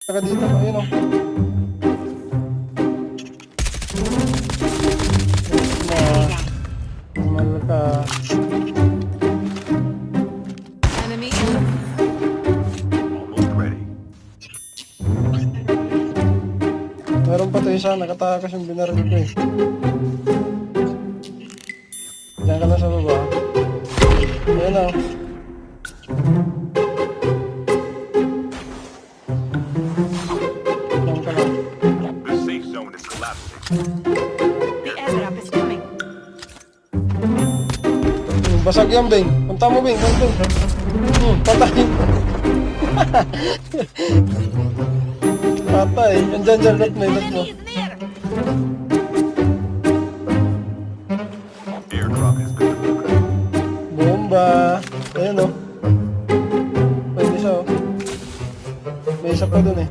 Saka dito, ayun o. Normal ka. Enemy. Almost ready. Meron pa to isa, nakatakas yung binaril ko eh. Diyan ka na sa baba. Ayan o. Diyan ka lang. The safe zone is collapsing. The airdrop is coming. Basag yan, Bing. Punta mo, Bing. Bing. Patay. Patay. Andyan, dyan. Lot mo, lot mo. Airdrop has been delivered. Bomba. Ayan o. May isa o. May isa pa dun eh.